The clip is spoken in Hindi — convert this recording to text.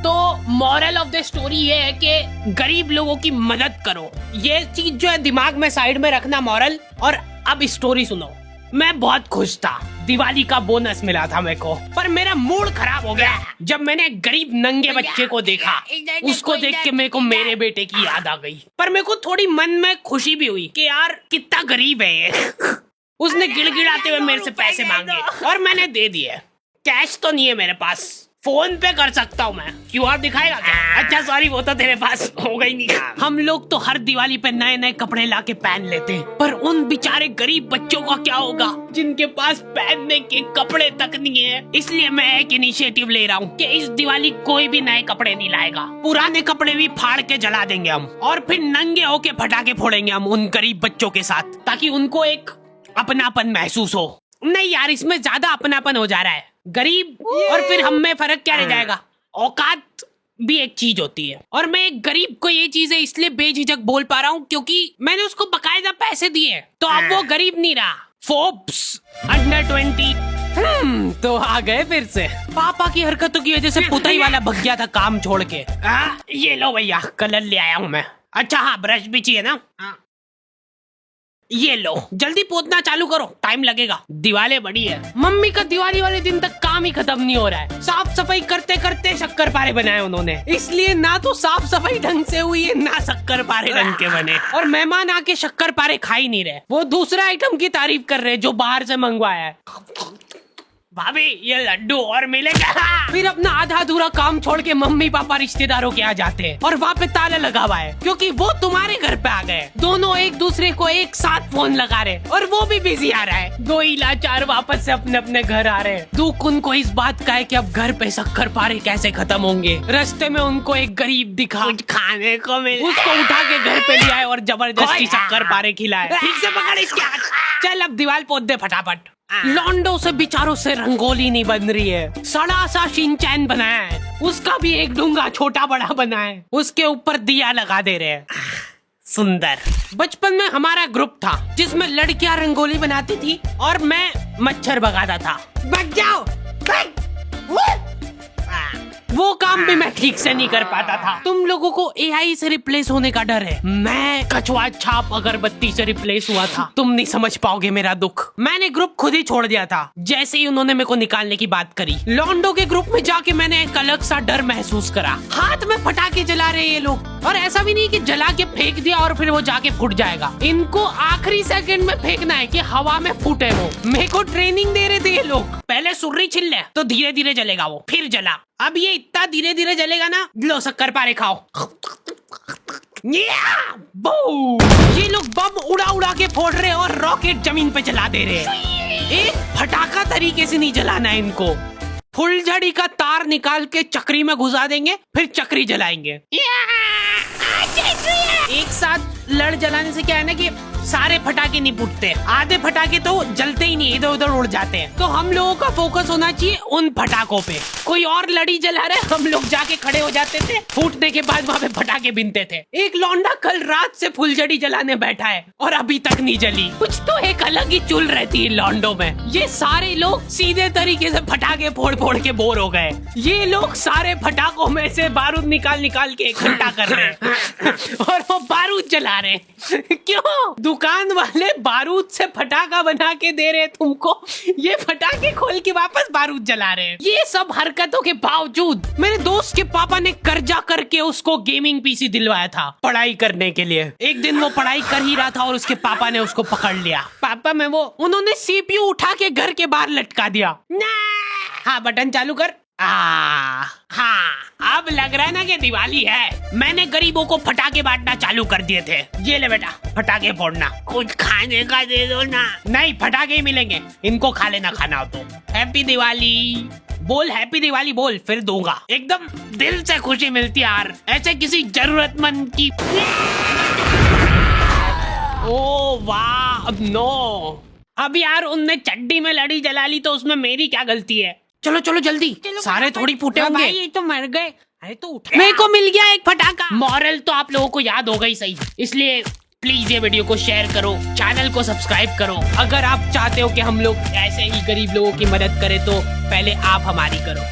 तो मॉरल ऑफ द स्टोरी ये है कि गरीब लोगों की मदद करो। ये चीज जो है दिमाग में साइड में रखना मॉरल। और अब स्टोरी सुनो। मैं बहुत खुश था, दिवाली का बोनस मिला था मेरे को, पर मेरा मूड खराब हो गया जब मैंने गरीब नंगे बच्चे को देखा। उसको देख के मेरे को मेरे बेटे की याद आ गई, पर मेरे को थोड़ी मन में खुशी भी हुई कि यार कितना गरीब है ये। उसने गिड़गिड़ाते हुए मेरे से पैसे मांगे और मैंने दे दिए। कैश तो नहीं है मेरे पास, फोन पे कर सकता हूँ मैं। क्यूआर दिखाएगा क्या? अच्छा सॉरी, वो तो तेरे पास होगा ही नहीं। हम लोग तो हर दिवाली पे नए नए कपड़े लाके पहन लेते हैं, पर उन बेचारे गरीब बच्चों का क्या होगा जिनके पास पहनने के कपड़े तक नहीं है। इसलिए मैं एक इनिशिएटिव ले रहा हूँ कि इस दिवाली कोई भी नए कपड़े नहीं लाएगा, पुराने कपड़े भी फाड़ के जला देंगे हम और फिर नंगे होके पटाखे फोड़ेंगे हम उन गरीब बच्चों के साथ, ताकि उनको एक अपनापन महसूस हो। नहीं यार, इसमें ज्यादा अपनापन हो जा रहा है। गरीब और फिर हम में फर्क क्या रह जाएगा? औकात भी एक चीज होती है। और मैं एक गरीब को ये चीजें इसलिए बेझिझक बोल पा रहा हूँ क्योंकि मैंने उसको बकायदा पैसे दिए, तो अब वो गरीब नहीं रहा। फोर्ब्स अंडर 20 तो आ गए फिर से। पापा की हरकतों की वजह से पुताई वाला भग गया था काम छोड़ के। ये लो भैया, कलर ले आया हूँ मैं। अच्छा हाँ, ब्रश भी चाहिए ना? ये लो, जल्दी पोतना चालू करो, टाइम लगेगा, दिवाली बड़ी है। मम्मी का दिवाली वाले दिन तक काम ही खत्म नहीं हो रहा है। साफ सफाई करते करते शक्कर पारे बनाए उन्होंने, इसलिए ना तो साफ सफाई ढंग से हुई है ना शक्कर पारे ढंग के बने। और मेहमान आके शक्कर पारे खा ही नहीं रहे, वो दूसरे आइटम की तारीफ कर रहे जो बाहर से मंगवाया है। भाभी ये लड्डू और मिलेगा। फिर अपना आधा अधूरा काम छोड़ के मम्मी पापा रिश्तेदारों के यहाँ जाते हैं और वहाँ पे ताला लगा हुआ है क्योंकि वो तुम्हारे घर पे आ गए। दोनों एक दूसरे को एक साथ फोन लगा रहे और वो भी बिजी आ रहा है। दो ही लाचार वापस से अपने अपने घर आ रहे हैं। दुख उनको इस बात का है कि अब घर पे शक्कर पारे कैसे खत्म होंगे। रास्ते में उनको एक गरीब दिखा, कुछ खाने को मिला, उसको उठा के घर पे ले आए और जबरदस्ती शक्कर पारे खिलाए। ठीक से पकड़ इसके हाथ। चल अब दीवार पोत दे फटाफट। लॉन्डो से बेचारों से रंगोली नहीं बन रही है, सड़ा सा शिनचैन बनाया है, उसका भी एक डूंगा छोटा बड़ा बना है, उसके ऊपर दिया लगा दे रहे हैं। सुंदर। बचपन में हमारा ग्रुप था जिसमें लड़कियां रंगोली बनाती थी और मैं मच्छर भगाता था। भाग जाओ। वो काम भी मैं ठीक से नहीं कर पाता था। तुम लोगों को एआई से रिप्लेस होने का डर है, मैं कछुआ छाप अगरबत्ती से रिप्लेस हुआ था। तुम नहीं समझ पाओगे मेरा दुख। मैंने ग्रुप खुद ही छोड़ दिया था जैसे ही उन्होंने मेरे को निकालने की बात करी। लॉन्डो के ग्रुप में जाके मैंने एक अलग सा डर महसूस करा। हाथ में पटाखे जला रहे ये लोग, और ऐसा भी नहीं कि जला के फेंक दिया और फिर वो जाके फूट जाएगा। इनको आखिरी सेकंड में फेंकना है कि हवा में फूटे वो। मेरे को ट्रेनिंग दे रहे थे ये लोग। पहले सुर्री छिल ले तो धीरे धीरे जलेगा वो, फिर जला। अब ये इतना धीरे धीरे जलेगा ना, लो शक्कर पारे खाओ। ये लोग बम उड़ा उड़ा के फोड़ रहे और रॉकेट जमीन पे जला दे रहे। एक फटाका तरीके से नहीं जलाना है इनको। फुलझड़ी का तार निकाल के चक्री में घुसा देंगे, फिर चक्री जलाएंगे। एक साथ लड़ जलाने से क्या है ना कि सारे फटाके नहीं फूटते, आधे फटाके तो जलते ही नहीं, इधर उधर उड़ जाते हैं। तो हम लोगों का फोकस होना चाहिए उन फटाकों पे। कोई और लड़ी जला रहे, हम लोग जाके खड़े हो जाते थे, फूटने के बाद वहाँ पे फटाके बिनते थे। एक लौंडा कल रात से फुलझड़ी जलाने बैठा है और अभी तक नहीं जली। कुछ तो एक अलग ही चुल रहती है लौंडों में। ये सारे लोग सीधे तरीके से फटाके फोड़ फोड़ के बोर हो गए। ये लोग सारे फटाकों में से बारूद निकाल निकाल के इकट्ठा कर रहे हैं और वो बारूद जला रहे हैं। क्यों? दुकान वाले बारूद से फटाका बना के दे रहे तुमको, ये फटाके खोल के वापस बारूद जला रहे हैं। ये सब हरकतों के बावजूद मेरे दोस्त के पापा ने कर्जा करके उसको गेमिंग पीसी दिलवाया था पढ़ाई करने के लिए। एक दिन वो पढ़ाई कर ही रहा था और उसके पापा ने उसको पकड़ लिया। पापा में वो उन्होंने सीपीयू उठा के घर के बाहर लटका दिया। हाँ बटन चालू कर। हाँ अब लग रहा है ना कि दिवाली है। मैंने गरीबों को फटाके बांटना चालू कर दिए थे। ये ले बेटा फटाके फोड़ना, कुछ खाने का दे दो ना। नहीं फटाके ही मिलेंगे, इनको खा लेना खाना हो तो। हैप्पी दिवाली बोल, हैप्पी दिवाली बोल, फिर दूंगा। एकदम दिल से खुशी मिलती है यार, ऐसे किसी जरूरतमंद की। ओ वाह, अब नो। अब यार उनने चड्डी में लड़ी जला ली तो उसमें मेरी क्या गलती है? चलो चलो जल्दी, सारे थोड़ी फूटे होंगे। ये तो मर गए। अरे तो उठ, मेरे को मिल गया एक फटाका। मॉरल तो आप लोगों को याद हो गई सही, इसलिए प्लीज ये वीडियो को शेयर करो, चैनल को सब्सक्राइब करो। अगर आप चाहते हो कि हम लोग ऐसे ही गरीब लोगों की मदद करें तो पहले आप हमारी करो।